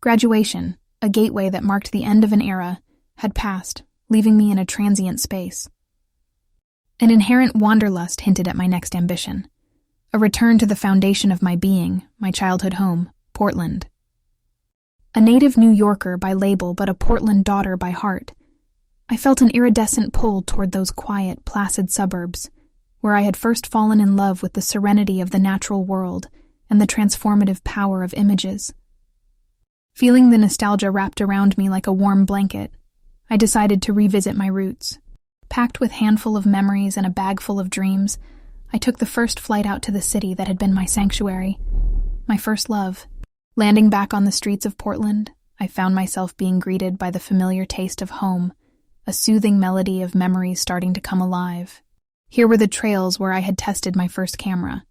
Graduation, a gateway that marked the end of an era, had passed, leaving me in a transient space. An inherent wanderlust hinted at my next ambition, a return to the foundation of my being, my childhood home, Portland. A native New Yorker by label but a Portland daughter by heart, I felt an iridescent pull toward those quiet, placid suburbs, where I had first fallen in love with the serenity of the natural world and the transformative power of images. Feeling the nostalgia wrapped around me like a warm blanket, I decided to revisit my roots. Packed with handful of memories and a bag full of dreams, I took the first flight out to the city that had been my sanctuary, my first love. Landing back on the streets of Portland, I found myself being greeted by the familiar taste of home, a soothing melody of memories starting to come alive. Here were the trails where I had tested my first camera,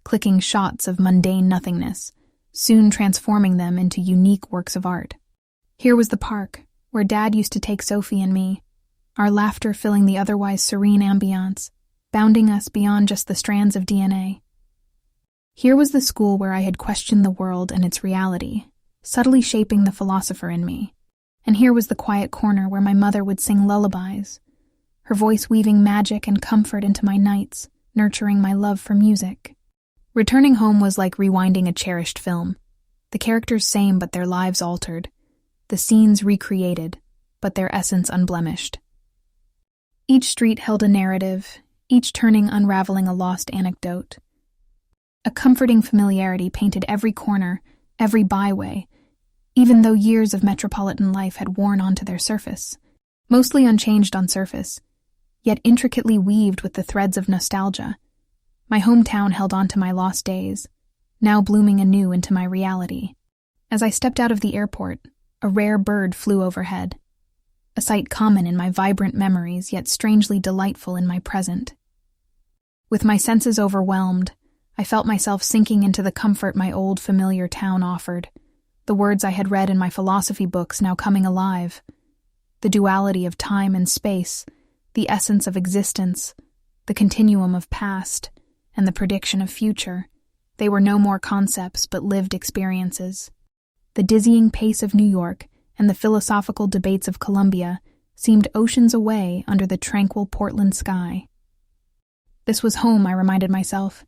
clicking shots of mundane nothingness, soon transforming them into unique works of art. Here was the park, where Dad used to take Sophie and me, our laughter filling the otherwise serene ambiance, bounding us beyond just the strands of DNA. Here was the school where I had questioned the world and its reality, subtly shaping the philosopher in me. And here was the quiet corner where my mother would sing lullabies, her voice weaving magic and comfort into my nights, nurturing my love for music. Returning home was like rewinding a cherished film. The characters same, but their lives altered. The scenes recreated, but their essence unblemished. Each street held a narrative, each turning unraveling a lost anecdote. A comforting familiarity painted every corner, every byway, even though years of metropolitan life had worn onto their surface. Mostly unchanged on surface, yet intricately weaved with the threads of nostalgia. My hometown held on to my lost days, now blooming anew into my reality. As I stepped out of the airport, a rare bird flew overhead, a sight common in my vibrant memories, yet strangely delightful in my present. With my senses overwhelmed, I felt myself sinking into the comfort my old familiar town offered, the words I had read in my philosophy books now coming alive. The duality of time and space, the essence of existence, the continuum of past, and the prediction of future. They were no more concepts but lived experiences. The dizzying pace of New York and the philosophical debates of Columbia seemed oceans away under the tranquil Portland sky. This was home, I reminded myself.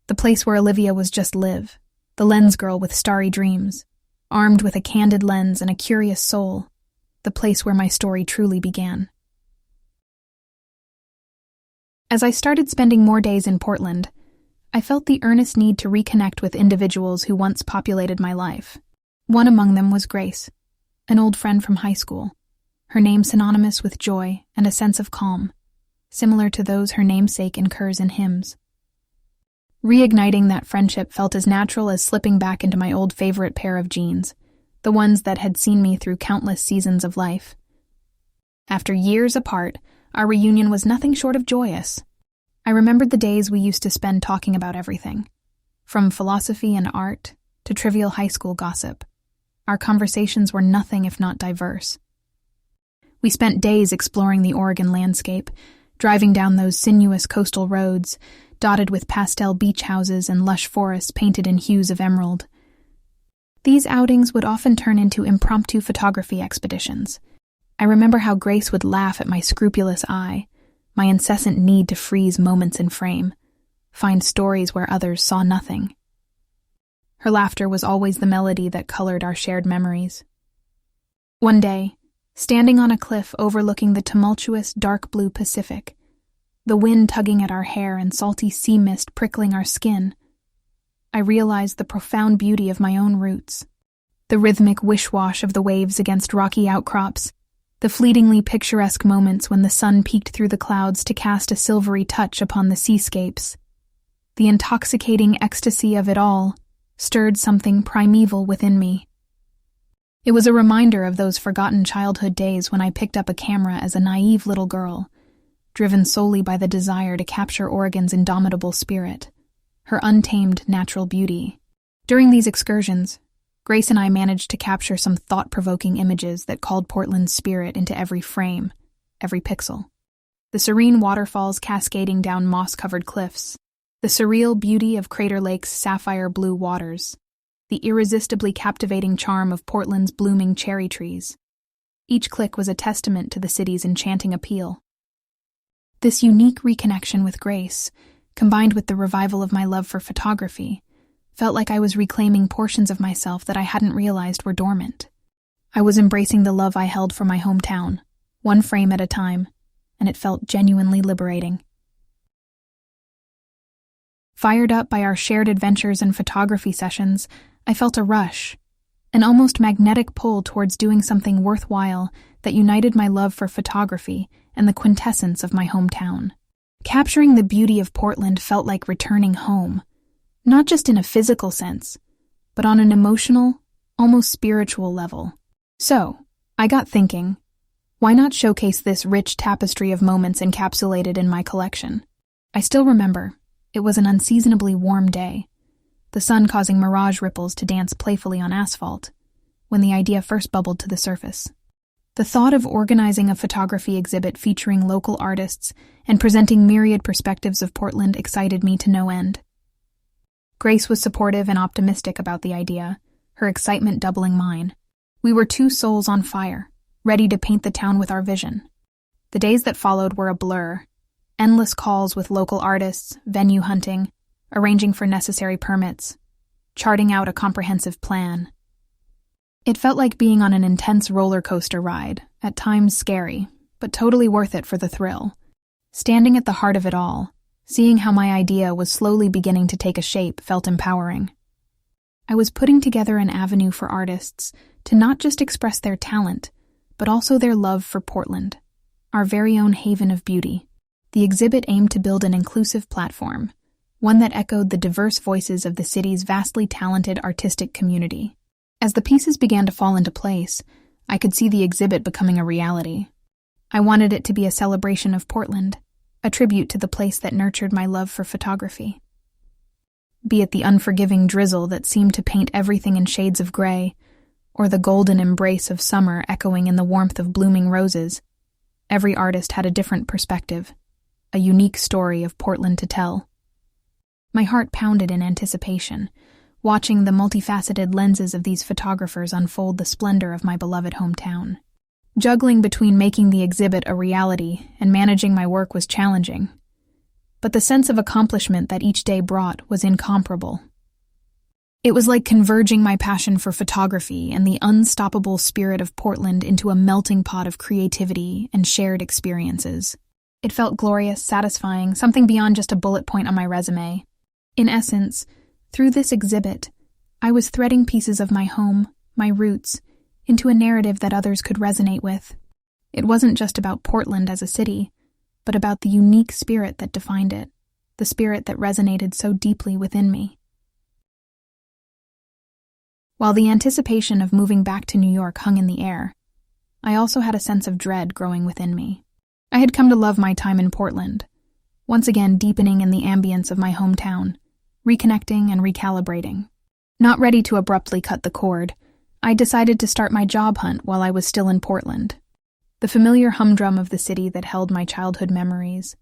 The place where Olivia was just Liv, the lens girl with starry dreams, armed with a candid lens and a curious soul, the place where my story truly began. As I started spending more days in Portland, I felt the earnest need to reconnect with individuals who once populated my life. One among them was Grace, an old friend from high school, her name synonymous with joy and a sense of calm, similar to those her namesake incurs in hymns. Reigniting that friendship felt as natural as slipping back into my old favorite pair of jeans, the ones that had seen me through countless seasons of life. After years apart, our reunion was nothing short of joyous. I remembered the days we used to spend talking about everything, from philosophy and art to trivial high school gossip. Our conversations were nothing if not diverse. We spent days exploring the Oregon landscape, driving down those sinuous coastal roads, dotted with pastel beach houses and lush forests painted in hues of emerald. These outings would often turn into impromptu photography expeditions. I remember how Grace would laugh at my scrupulous eye, my incessant need to freeze moments in frame, find stories where others saw nothing. Her laughter was always the melody that colored our shared memories. One day, standing on a cliff overlooking the tumultuous dark blue Pacific, the wind tugging at our hair and salty sea mist prickling our skin, I realized the profound beauty of my own roots. The rhythmic wish-wash of the waves against rocky outcrops, the fleetingly picturesque moments when the sun peeked through the clouds to cast a silvery touch upon the seascapes. The intoxicating ecstasy of it all stirred something primeval within me. It was a reminder of those forgotten childhood days when I picked up a camera as a naive little girl, driven solely by the desire to capture Oregon's indomitable spirit, her untamed natural beauty. During these excursions, Grace and I managed to capture some thought-provoking images that called Portland's spirit into every frame, every pixel. The serene waterfalls cascading down moss-covered cliffs, the surreal beauty of Crater Lake's sapphire blue waters, the irresistibly captivating charm of Portland's blooming cherry trees. Each click was a testament to the city's enchanting appeal. This unique reconnection with Grace, combined with the revival of my love for photography, felt like I was reclaiming portions of myself that I hadn't realized were dormant. I was embracing the love I held for my hometown, one frame at a time, and it felt genuinely liberating. Fired up by our shared adventures and photography sessions, I felt a rush, an almost magnetic pull towards doing something worthwhile that united my love for photography and the quintessence of my hometown. Capturing the beauty of Portland felt like returning home, not just in a physical sense, but on an emotional, almost spiritual level. So, I got thinking, why not showcase this rich tapestry of moments encapsulated in my collection? I still remember, it was an unseasonably warm day, the sun causing mirage ripples to dance playfully on asphalt, when the idea first bubbled to the surface. The thought of organizing a photography exhibit featuring local artists and presenting myriad perspectives of Portland excited me to no end. Grace was supportive and optimistic about the idea, her excitement doubling mine. We were two souls on fire, ready to paint the town with our vision. The days that followed were a blur. Endless calls with local artists, venue hunting, arranging for necessary permits, charting out a comprehensive plan. It felt like being on an intense roller coaster ride, at times scary, but totally worth it for the thrill. Standing at the heart of it all, seeing how my idea was slowly beginning to take a shape felt empowering. I was putting together an avenue for artists to not just express their talent, but also their love for Portland, our very own haven of beauty. The exhibit aimed to build an inclusive platform, one that echoed the diverse voices of the city's vastly talented artistic community. As the pieces began to fall into place, I could see the exhibit becoming a reality. I wanted it to be a celebration of Portland, a tribute to the place that nurtured my love for photography. Be it the unforgiving drizzle that seemed to paint everything in shades of gray, or the golden embrace of summer echoing in the warmth of blooming roses, every artist had a different perspective, a unique story of Portland to tell. My heart pounded in anticipation, watching the multifaceted lenses of these photographers unfold the splendor of my beloved hometown. Juggling between making the exhibit a reality and managing my work was challenging, but the sense of accomplishment that each day brought was incomparable. It was like converging my passion for photography and the unstoppable spirit of Portland into a melting pot of creativity and shared experiences. It felt glorious, satisfying, something beyond just a bullet point on my resume. In essence, through this exhibit, I was threading pieces of my home, my roots, into a narrative that others could resonate with. It wasn't just about Portland as a city, but about the unique spirit that defined it, the spirit that resonated so deeply within me. While the anticipation of moving back to New York hung in the air, I also had a sense of dread growing within me. I had come to love my time in Portland, once again deepening in the ambience of my hometown, reconnecting and recalibrating. Not ready to abruptly cut the cord, I decided to start my job hunt while I was still in Portland. The familiar humdrum of the city that held my childhood memories,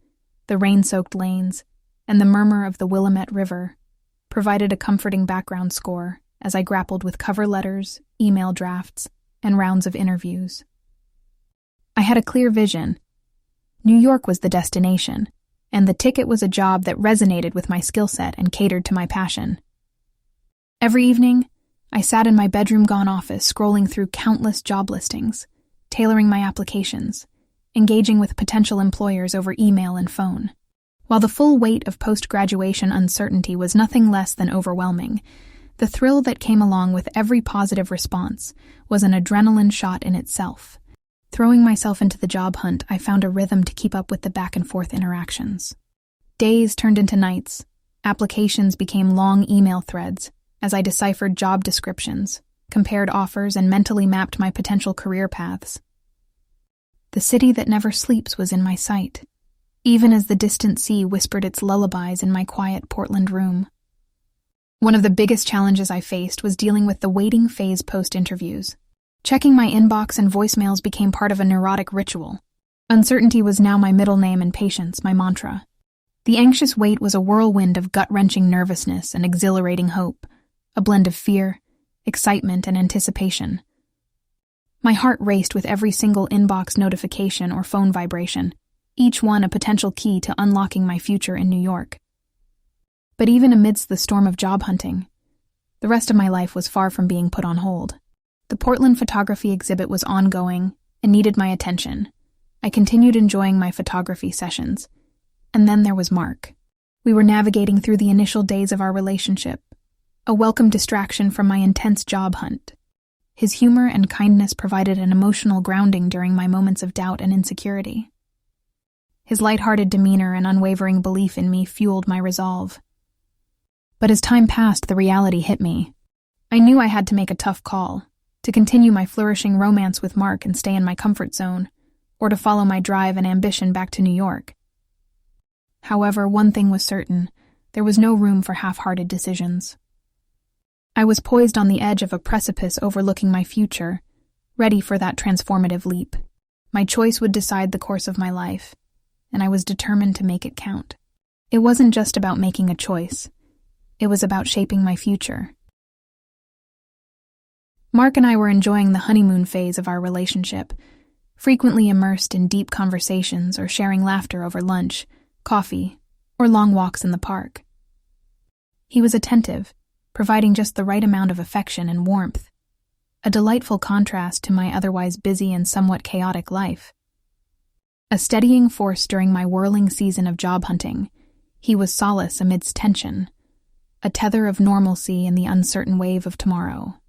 the rain-soaked lanes, and the murmur of the Willamette River provided a comforting background score as I grappled with cover letters, email drafts, and rounds of interviews. I had a clear vision. New York was the destination, and the ticket was a job that resonated with my skill set and catered to my passion. Every evening, I sat in my bedroom-gone office scrolling through countless job listings, tailoring my applications, engaging with potential employers over email and phone. While the full weight of post-graduation uncertainty was nothing less than overwhelming, the thrill that came along with every positive response was an adrenaline shot in itself. Throwing myself into the job hunt, I found a rhythm to keep up with the back-and-forth interactions. Days turned into nights. Applications became long email threads as I deciphered job descriptions, compared offers, and mentally mapped my potential career paths. The city that never sleeps was in my sight, even as the distant sea whispered its lullabies in my quiet Portland room. One of the biggest challenges I faced was dealing with the waiting phase post-interviews. Checking my inbox and voicemails became part of a neurotic ritual. Uncertainty was now my middle name and patience my mantra. The anxious wait was a whirlwind of gut-wrenching nervousness and exhilarating hope, a blend of fear, excitement, and anticipation. My heart raced with every single inbox notification or phone vibration, each one a potential key to unlocking my future in New York. But even amidst the storm of job hunting, the rest of my life was far from being put on hold. The Portland photography exhibit was ongoing and needed my attention. I continued enjoying my photography sessions. And then there was Mark. We were navigating through the initial days of our relationship, a welcome distraction from my intense job hunt. His humor and kindness provided an emotional grounding during my moments of doubt and insecurity. His lighthearted demeanor and unwavering belief in me fueled my resolve. But as time passed, the reality hit me. I knew I had to make a tough call, to continue my flourishing romance with Mark and stay in my comfort zone, or to follow my drive and ambition back to New York. However, one thing was certain: there was no room for half-hearted decisions. I was poised on the edge of a precipice overlooking my future, ready for that transformative leap. My choice would decide the course of my life, and I was determined to make it count. It wasn't just about making a choice. It was about shaping my future. Mark and I were enjoying the honeymoon phase of our relationship, frequently immersed in deep conversations or sharing laughter over lunch, coffee, or long walks in the park. He was attentive, providing just the right amount of affection and warmth, a delightful contrast to my otherwise busy and somewhat chaotic life. A steadying force during my whirling season of job hunting, he was solace amidst tension, a tether of normalcy in the uncertain wave of tomorrow.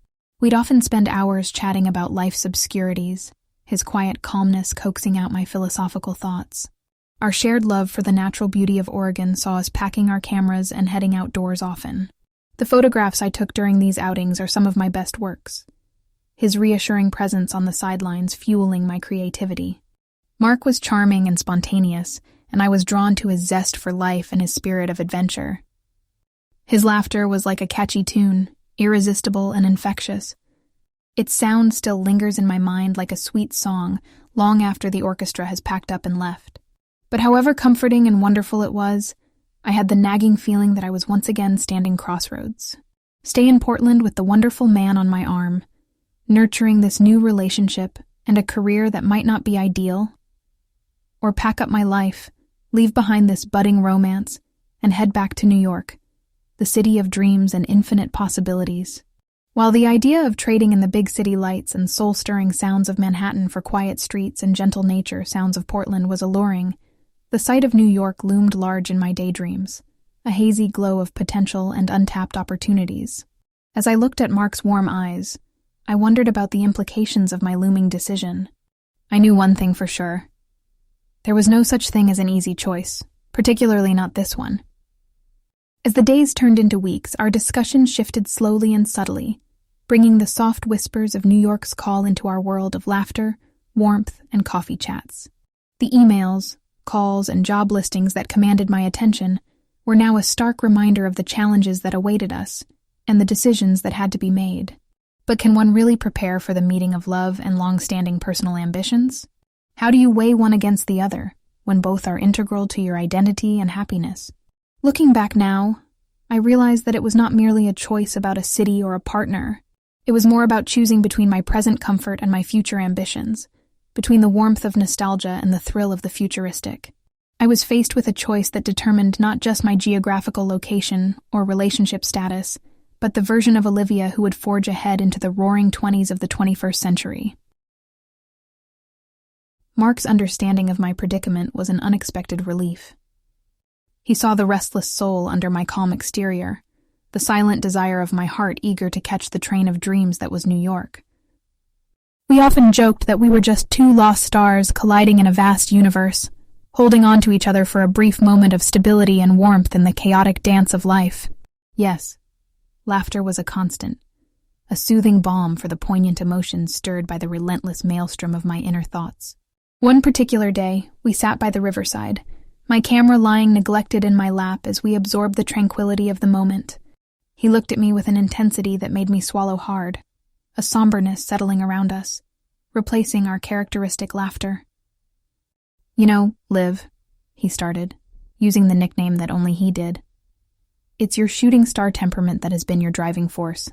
We'd often spend hours chatting about life's obscurities, his quiet calmness coaxing out my philosophical thoughts. Our shared love for the natural beauty of Oregon saw us packing our cameras and heading outdoors often. The photographs I took during these outings are some of my best works, his reassuring presence on the sidelines fueling my creativity. Mark was charming and spontaneous, and I was drawn to his zest for life and his spirit of adventure. His laughter was like a catchy tune, irresistible and infectious. Its sound still lingers in my mind like a sweet song long after the orchestra has packed up and left. But however comforting and wonderful it was, I had the nagging feeling that I was once again standing crossroads. Stay in Portland with the wonderful man on my arm, nurturing this new relationship and a career that might not be ideal, or pack up my life, leave behind this budding romance, and head back to New York, the city of dreams and infinite possibilities. While the idea of trading in the big city lights and soul-stirring sounds of Manhattan for quiet streets and gentle nature sounds of Portland was alluring, the sight of New York loomed large in my daydreams, a hazy glow of potential and untapped opportunities. As I looked at Mark's warm eyes, I wondered about the implications of my looming decision. I knew one thing for sure. There was no such thing as an easy choice, particularly not this one. As the days turned into weeks, our discussion shifted slowly and subtly, bringing the soft whispers of New York's call into our world of laughter, warmth, and coffee chats. The emails, calls, and job listings that commanded my attention were now a stark reminder of the challenges that awaited us and the decisions that had to be made. But can one really prepare for the meeting of love and long-standing personal ambitions? How do you weigh one against the other when both are integral to your identity and happiness? Looking back now, I realized that it was not merely a choice about a city or a partner. It was more about choosing between my present comfort and my future ambitions, between the warmth of nostalgia and the thrill of the futuristic. I was faced with a choice that determined not just my geographical location or relationship status, but the version of Olivia who would forge ahead into the roaring 20s of the 21st century. Mark's understanding of my predicament was an unexpected relief. He saw the restless soul under my calm exterior, the silent desire of my heart eager to catch the train of dreams that was New York. We often joked that we were just two lost stars colliding in a vast universe, holding on to each other for a brief moment of stability and warmth in the chaotic dance of life. Yes, laughter was a constant, a soothing balm for the poignant emotions stirred by the relentless maelstrom of my inner thoughts. One particular day, we sat by the riverside, my camera lying neglected in my lap as we absorbed the tranquility of the moment. He looked at me with an intensity that made me swallow hard, a somberness settling around us, replacing our characteristic laughter. "You know, Liv," he started, using the nickname that only he did. It's your shooting star temperament that has been your driving force.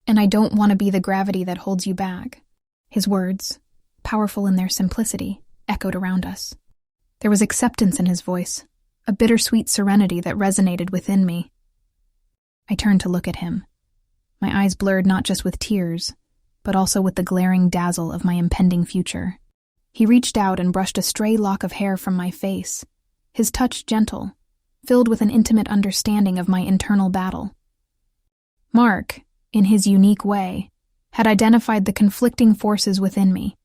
And I don't want to be the gravity that holds you back." His words, powerful in their simplicity, echoed around us. There was acceptance in his voice, a bittersweet serenity that resonated within me. I turned to look at him, my eyes blurred not just with tears, but also with the glaring dazzle of my impending future. He reached out and brushed a stray lock of hair from my face, his touch gentle, filled with an intimate understanding of my internal battle. Mark, in his unique way, had identified the conflicting forces within me,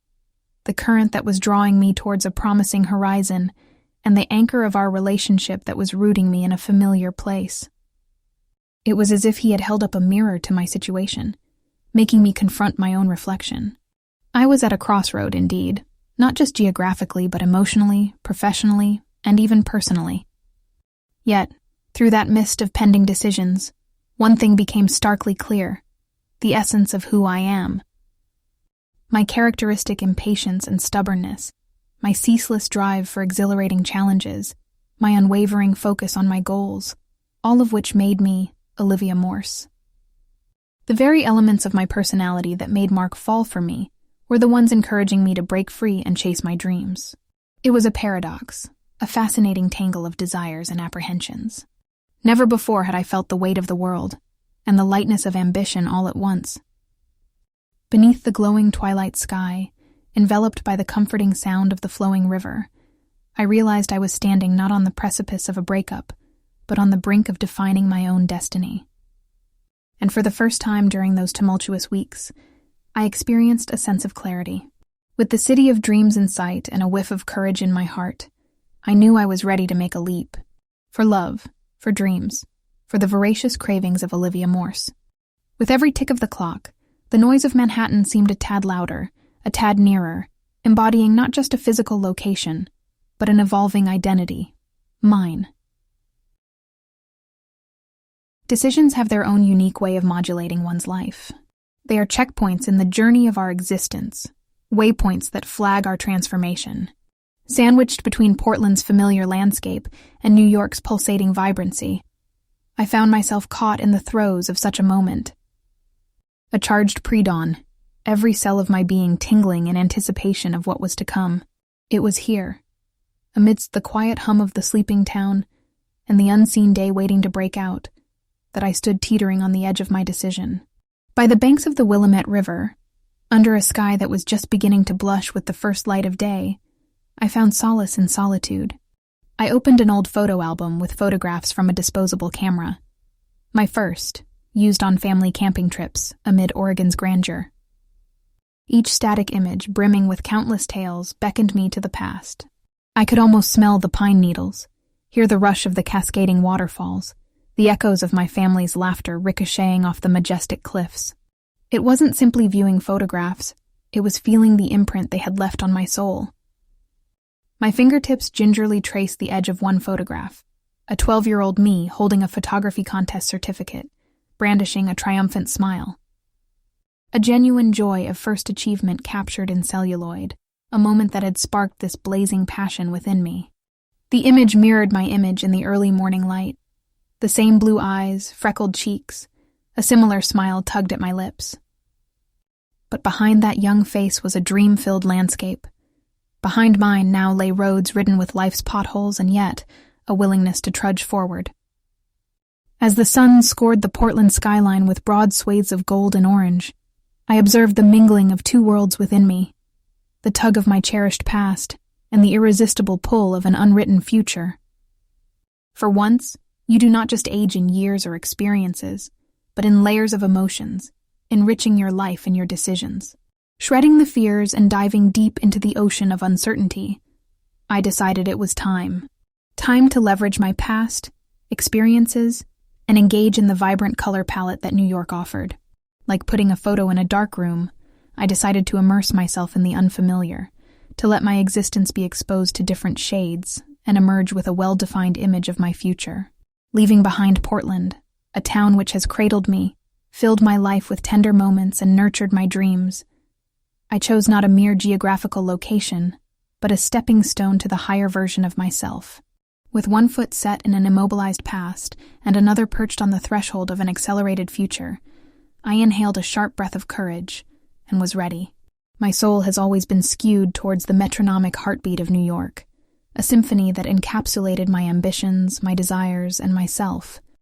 the current that was drawing me towards a promising horizon, and the anchor of our relationship that was rooting me in a familiar place. It was as if he had held up a mirror to my situation, making me confront my own reflection. I was at a crossroad indeed, not just geographically but emotionally, professionally, and even personally. Yet, through that mist of pending decisions, one thing became starkly clear: the essence of who I am. My characteristic impatience and stubbornness, my ceaseless drive for exhilarating challenges, my unwavering focus on my goals, all of which made me Olivia Morse. The very elements of my personality that made Mark fall for me were the ones encouraging me to break free and chase my dreams. It was a paradox, a fascinating tangle of desires and apprehensions. Never before had I felt the weight of the world and the lightness of ambition all at once. Beneath the glowing twilight sky, enveloped by the comforting sound of the flowing river, I realized I was standing not on the precipice of a breakup, but on the brink of defining my own destiny. And for the first time during those tumultuous weeks, I experienced a sense of clarity. With the city of dreams in sight and a whiff of courage in my heart, I knew I was ready to make a leap. For love, for dreams, for the voracious cravings of Olivia Morse. With every tick of the clock, the noise of Manhattan seemed a tad louder, a tad nearer, embodying not just a physical location, but an evolving identity. Mine. Decisions have their own unique way of modulating one's life. They are checkpoints in the journey of our existence, waypoints that flag our transformation. Sandwiched between Portland's familiar landscape and New York's pulsating vibrancy, I found myself caught in the throes of such a moment. A charged pre-dawn, every cell of my being tingling in anticipation of what was to come. It was here, amidst the quiet hum of the sleeping town and the unseen day waiting to break out, that I stood teetering on the edge of my decision. By the banks of the Willamette River, under a sky that was just beginning to blush with the first light of day, I found solace in solitude. I opened an old photo album with photographs from a disposable camera. My first, used on family camping trips amid Oregon's grandeur. Each static image, brimming with countless tales, beckoned me to the past. I could almost smell the pine needles, hear the rush of the cascading waterfalls, the echoes of my family's laughter ricocheting off the majestic cliffs. It wasn't simply viewing photographs, it was feeling the imprint they had left on my soul. My fingertips gingerly traced the edge of one photograph, a 12-year-old me holding a photography contest certificate, brandishing a triumphant smile. A genuine joy of first achievement captured in celluloid, a moment that had sparked this blazing passion within me. The image mirrored my image in the early morning light. The same blue eyes, freckled cheeks, a similar smile tugged at my lips. But behind that young face was a dream-filled landscape. Behind mine now lay roads ridden with life's potholes and yet a willingness to trudge forward. As the sun scored the Portland skyline with broad swathes of gold and orange, I observed the mingling of two worlds within me, the tug of my cherished past and the irresistible pull of an unwritten future. For once, you do not just age in years or experiences, but in layers of emotions, enriching your life and your decisions. Shredding the fears and diving deep into the ocean of uncertainty, I decided it was time. Time to leverage my past, experiences, and engage in the vibrant color palette that New York offered. Like putting a photo in a dark room, I decided to immerse myself in the unfamiliar, to let my existence be exposed to different shades and emerge with a well-defined image of my future. Leaving behind Portland, a town which has cradled me, filled my life with tender moments and nurtured my dreams, I chose not a mere geographical location, but a stepping stone to the higher version of myself. With one foot set in an immobilized past and another perched on the threshold of an accelerated future, I inhaled a sharp breath of courage and was ready. My soul has always been skewed towards the metronomic heartbeat of New York, a symphony that encapsulated my ambitions, my desires, and myself,